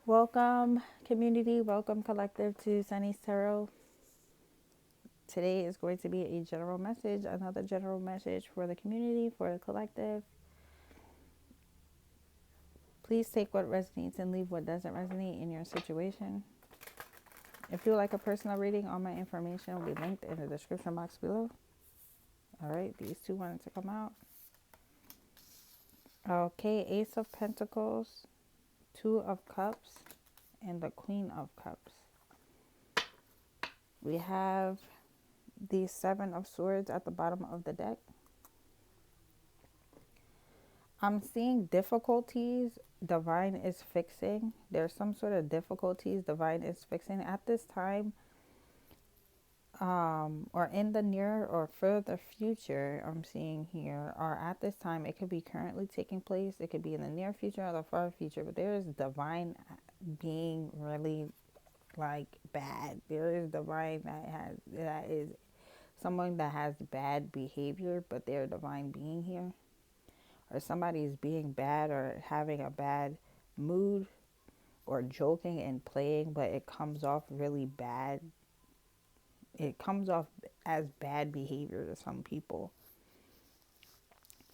Welcome, community. Welcome, collective, to Sunny's Tarot. Today is going to be a general message, another general message for the community, for the collective. Please take what resonates and leave what doesn't resonate in your situation. If you would like a personal reading, all my information will be linked in the description box below. All right, these two wanted to come out. Okay, Ace of Pentacles, Two of Cups, and the Queen of Cups. We have the Seven of Swords at the bottom of the deck. I'm seeing difficulties divine is fixing. There's some sort of difficulties divine is fixing at this time, or in the near or further future. I'm seeing here, or at this time, it could be currently taking place. It could be in the near future or the far future. But there is divine being really like bad. There is divine that is someone that has bad behavior, but they're a divine being here, or somebody is being bad or having a bad mood or joking and playing, but it comes off really bad. It comes off as bad behavior to some people.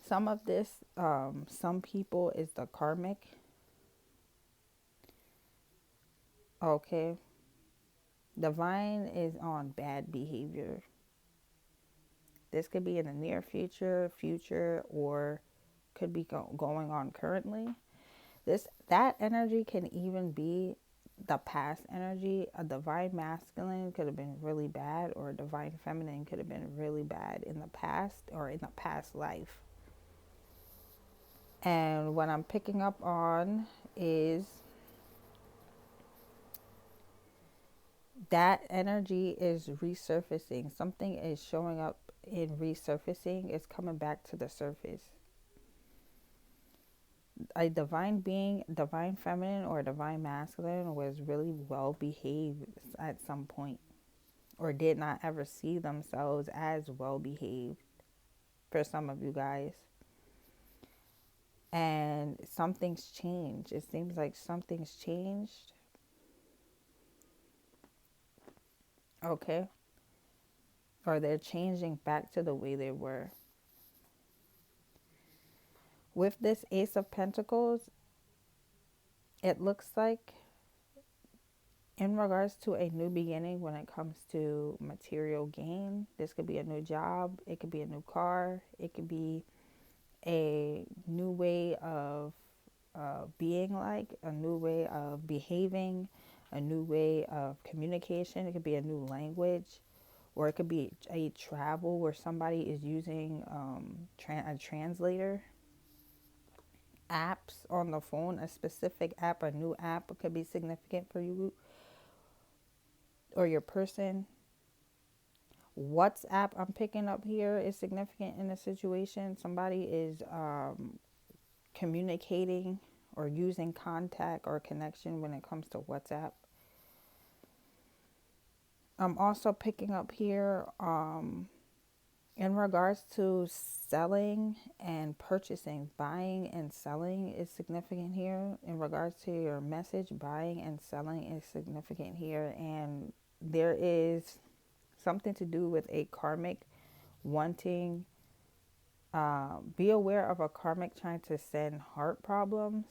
Some of this, some people is the karmic. Okay. Divine is on bad behavior. This could be in the near future, or could be going on currently. That energy can even be the past energy. A divine masculine could have been really bad, or a divine feminine could have been really bad in the past or in the past life. And what I'm picking up on is that energy is resurfacing. Something is showing up in resurfacing. It's coming back to the surface. A divine being, divine feminine or divine masculine, was really well behaved at some point, or did not ever see themselves as well behaved for some of you guys. And something's changed. It seems like something's changed. Okay. Or they're changing back to the way they were. With this Ace of Pentacles, it looks like, in regards to a new beginning when it comes to material gain, this could be a new job, it could be a new car, it could be a new way of being, like a new way of behaving, a new way of communication. It could be a new language, or it could be a travel where somebody is using a translator. Apps on the phone, a specific app, a new app could be significant for you or your person. WhatsApp, I'm picking up here, is significant in a situation. Somebody is communicating or using contact or connection when it comes to WhatsApp. I'm also picking up here in regards to selling and purchasing. Buying and selling is significant here. In regards to your message, buying and selling is significant here. And there is something to do with a karmic wanting, be aware of a karmic trying to send heart problems,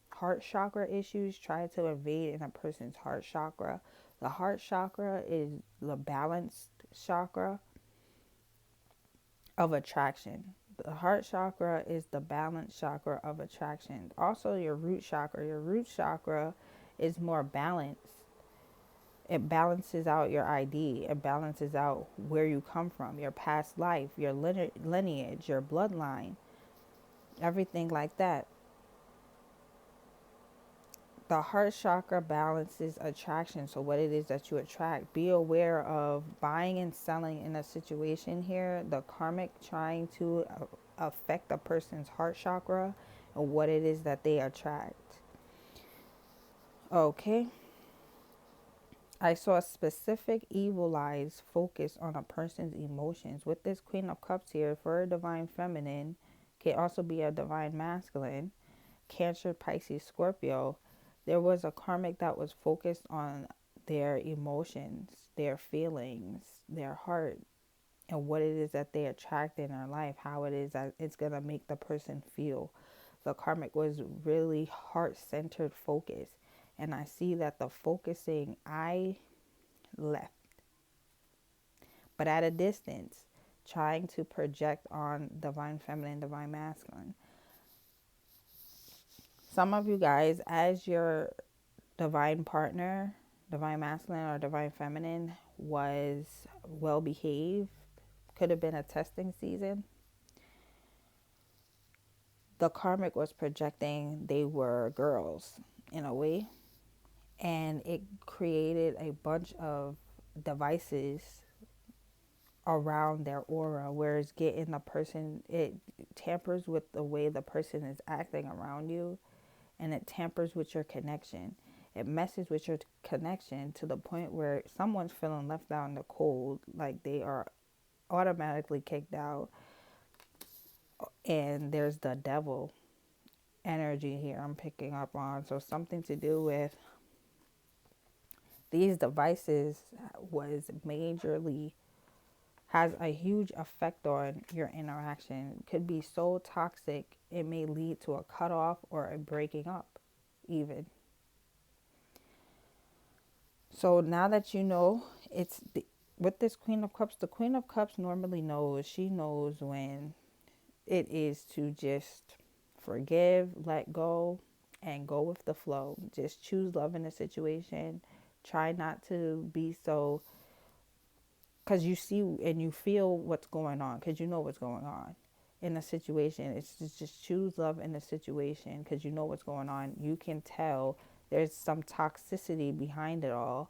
heart chakra issues, try to invade in a person's heart chakra. The heart chakra is the balanced chakra of attraction. The heart chakra is the balanced chakra of attraction. Also, your root chakra. Your root chakra is more balanced. It balances out your ID. It balances out where you come from, your past life, your lineage, your bloodline, everything like that. The heart chakra balances attraction. So what it is that you attract, be aware of buying and selling in a situation here. The karmic trying to affect a person's heart chakra and what it is that they attract. Okay. I saw a specific evil eyes focus on a person's emotions. With this Queen of Cups here, for a divine feminine, can also be a divine masculine, Cancer, Pisces, Scorpio. There was a karmic that was focused on their emotions, their feelings, their heart, and what it is that they attract in their life, how it is that it's going to make the person feel. The karmic was really heart-centered focus. And I see that the focusing I left, but at a distance, trying to project on divine feminine, divine masculine. Some of you guys, as your divine partner, divine masculine or divine feminine, was well behaved, could have been a testing season. The karmic was projecting they were girls in a way, and it created a bunch of devices around their aura, where it's getting the person, it tampers with the way the person is acting around you, and it tampers with your connection. It messes with your connection to the point where someone's feeling left out in the cold, like they are automatically kicked out. And there's the devil energy here I'm picking up on. So something to do with these devices was majorly, has a huge effect on your interaction. It could be so toxic it may lead to a cutoff or a breaking up even. So now that you know, with this Queen of Cups, the Queen of Cups normally knows, she knows when it is to just forgive, let go, and go with the flow. Just choose love in a situation. Try not to be so, because you see and you feel what's going on, because you know what's going on in a situation. It's just choose love in a situation because you know what's going on. You can tell there's some toxicity behind it all.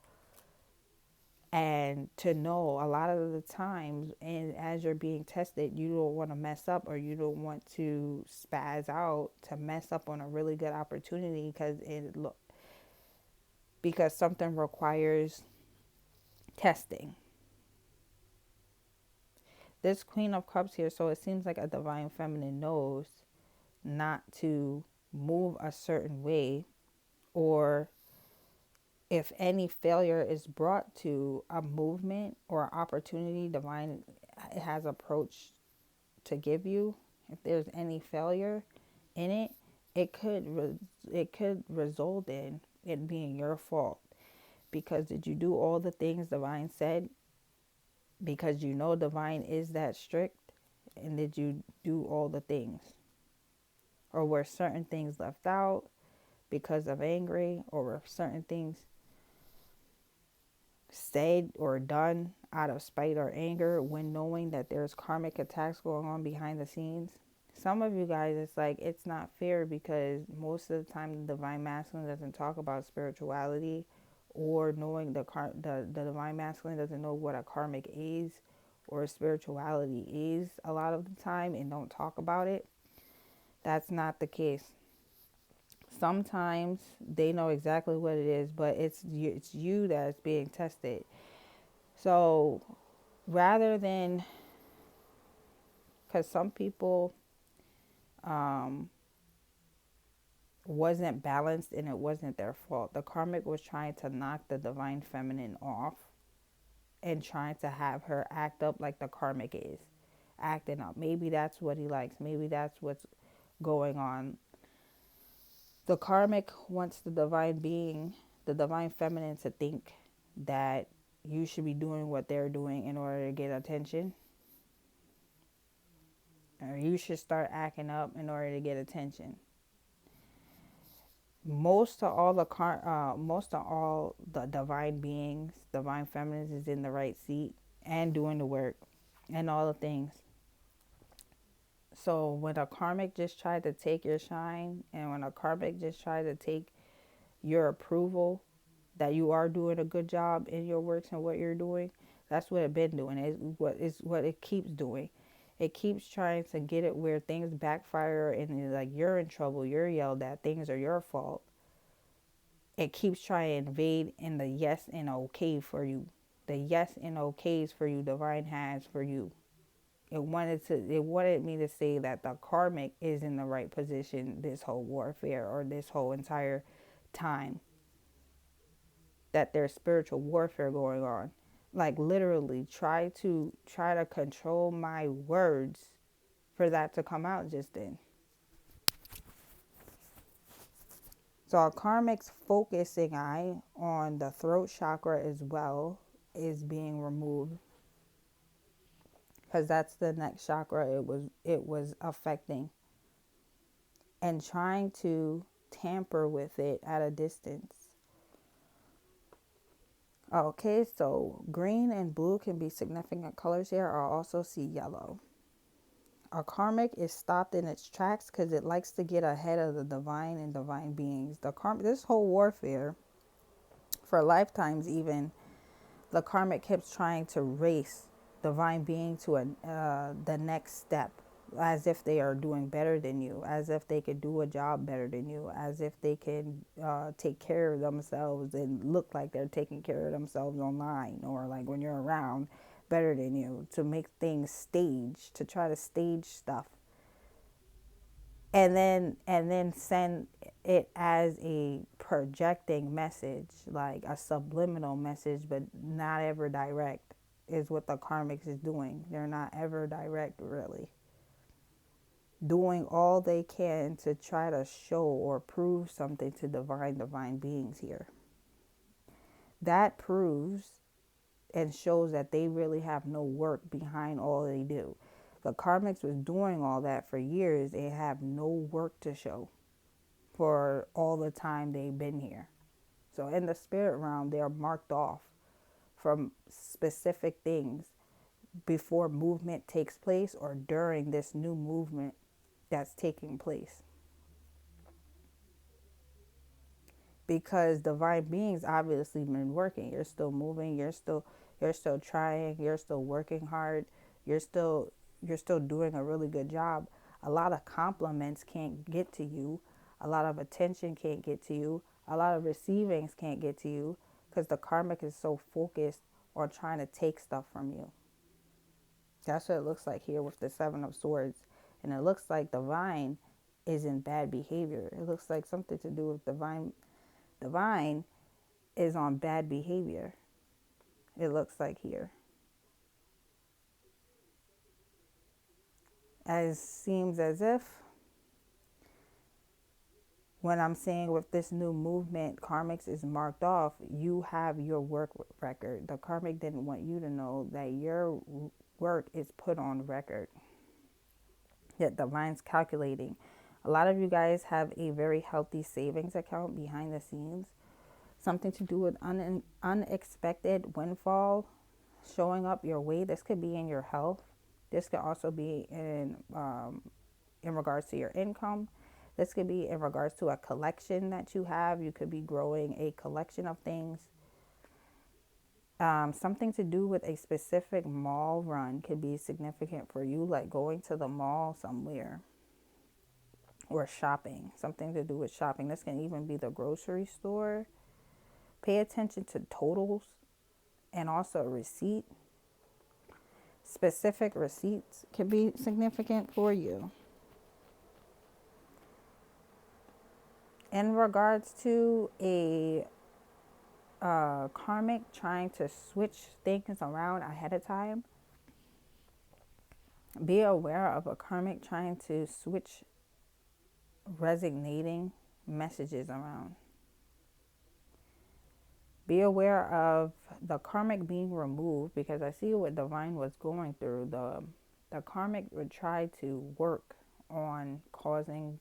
And to know a lot of the times, and as you're being tested, you don't want to mess up, or you don't want to spaz out to mess up on a really good opportunity because something requires testing. This Queen of Cups here, so it seems like a divine feminine knows not to move a certain way, or if any failure is brought to a movement or opportunity divine has approached to give you, if there's any failure in it, it could result in it being your fault. Because did you do all the things divine said? Because you know divine is that strict, and did you do all the things? Or were certain things left out because of angry, or were certain things said or done out of spite or anger when knowing that there's karmic attacks going on behind the scenes? Some of you guys, it's like, it's not fair because most of the time the divine masculine doesn't talk about spirituality, or knowing the divine masculine doesn't know what a karmic is or spirituality is a lot of the time, and don't talk about it. That's not the case. Sometimes they know exactly what it is, but it's you that's being tested. So rather than, because some people wasn't balanced and it wasn't their fault. The karmic was trying to knock the divine feminine off and trying to have her act up like the karmic is acting up. Maybe that's what he likes. Maybe that's what's going on. The karmic wants the divine being, the divine feminine, to think that you should be doing what they're doing in order to get attention. Or you should start acting up in order to get attention. Most of all the divine beings, divine feminines, is in the right seat and doing the work and all the things. So when a karmic just tried to take your shine, and when a karmic just tried to take your approval that you are doing a good job in your works and what you're doing, that's what it's been doing. It's what it keeps doing. It keeps trying to get it where things backfire and like you're in trouble, you're yelled at, things are your fault. It keeps trying to invade in the yes and okay for you. The yes and okays for you, divine has for you. It wanted me to say that the karmic is in the right position this whole warfare, or this whole entire time that there's spiritual warfare going on. Like literally try to control my words for that to come out just then. So our karmic's focusing eye on the throat chakra as well is being removed, because that's the next chakra it was affecting, and trying to tamper with it at a distance. Okay, so green and blue can be significant colors here. I also see yellow. Our karmic is stopped in its tracks because it likes to get ahead of the divine and divine beings. This whole warfare, for lifetimes even, the karmic keeps trying to race divine being to the next step, as if they are doing better than you, as if they could do a job better than you, as if they can take care of themselves and look like they're taking care of themselves online, or like when you're around, better than you, to make things stage, to try to stage stuff, and then send it as a projecting message, like a subliminal message, but not ever direct, is what the karmics is doing. They're not ever direct, really, doing all they can to try to show or prove something to divine beings here. That proves and shows that they really have no work behind all they do. The karmics was doing all that for years. They have no work to show for all the time they've been here. So in the spirit realm, they're marked off from specific things before movement takes place or during this new movement that's taking place. Because divine beings obviously been working. You're still moving, you're still trying, you're still working hard, you're still doing a really good job. A lot of compliments can't get to you. A lot of attention can't get to you. A lot of receivings can't get to you, because the karmic is so focused on trying to take stuff from you. That's what it looks like here with the Seven of Swords. And it looks like divine is in bad behavior. It looks like something to do with divine is on bad behavior. It looks like here. As seems as if, when I'm saying with this new movement, karmics is marked off, you have your work record. The karmic didn't want you to know that your work is put on record. Yet divine's calculating. A lot of you guys have a very healthy savings account behind the scenes. Something to do with unexpected windfall showing up your way. This could be in your health. This could also be in regards to your income. This could be in regards to a collection that you have. You could be growing a collection of things. Something to do with a specific mall run could be significant for you, like going to the mall somewhere or shopping. Something to do with shopping. This can even be the grocery store. Pay attention to totals and also receipt. Specific receipts can be significant for you. In regards to a karmic trying to switch things around ahead of time, be aware of a karmic trying to switch resonating messages around. Be aware of the karmic being removed, because I see what divine was going through. The karmic would try to work on causing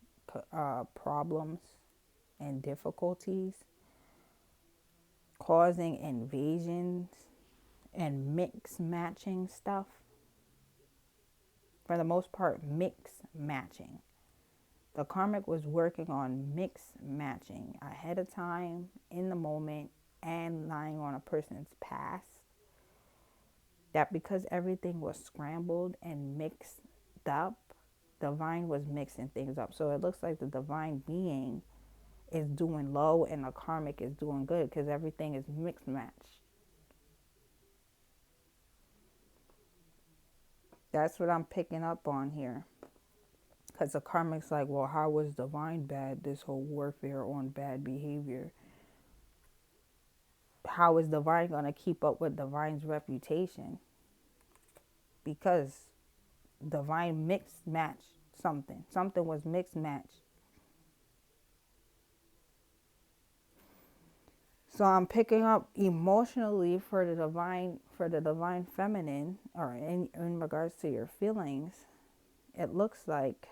problems and difficulties, causing invasions and mix matching stuff. For the most part, mix matching. The karmic was working on mix matching ahead of time, in the moment, and lying on a person's past. That because everything was scrambled and mixed up, divine was mixing things up. So it looks like the divine being is doing low and the karmic is doing good, because everything is mixed matched. That's what I'm picking up on here. Because the karmic's like, well, how was divine bad? This whole warfare on bad behavior. How is divine going to keep up with divine's reputation? Because divine mixed match something. Something was mixed matched. So I'm picking up emotionally for the divine feminine, or in regards to your feelings. It looks like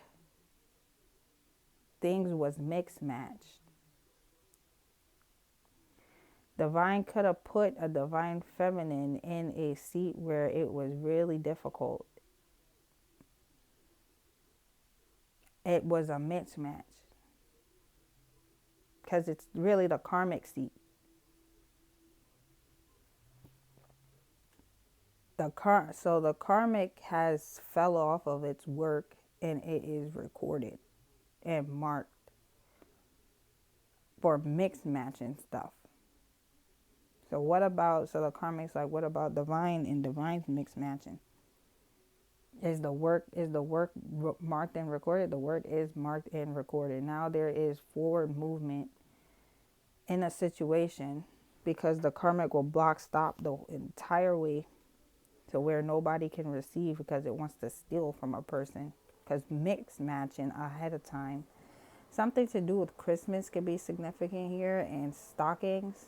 things was mixed matched. Divine could have put a divine feminine in a seat where it was really difficult. It was a mismatch because it's really the karmic seat. So the karmic has fell off of its work and it is recorded and marked for mixed matching stuff. So the karmic's like, what about divine and divine's mixed matching? Is the work marked and recorded? The work is marked and recorded. Now there is forward movement in a situation because the karmic will block stop the entire way to where nobody can receive because it wants to steal from a person. Because mix matching ahead of time. Something to do with Christmas could be significant here, and stockings.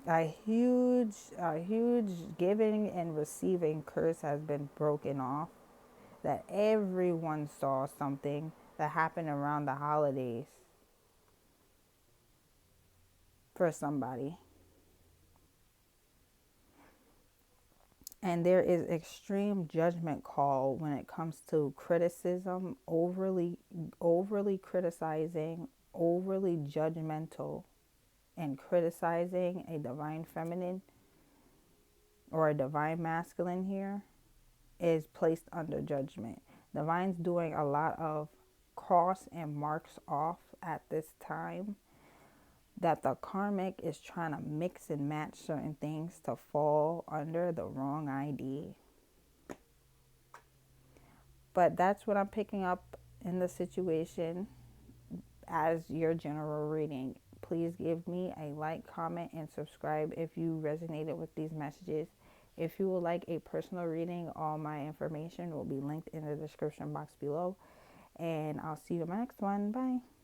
A huge giving and receiving curse has been broken off. That everyone saw something that happened around the holidays for somebody. And there is extreme judgment call when it comes to criticism, overly criticizing, overly judgmental, and criticizing a divine feminine or a divine masculine here is placed under judgment. Divine's doing a lot of cross and marks off at this time that the karmic is trying to mix and match certain things to fall under the wrong ID. But that's what I'm picking up in the situation as your general reading. Please give me a like, comment, and subscribe if you resonated with these messages. If you would like a personal reading, all my information will be linked in the description box below. And I'll see you in my next one. Bye.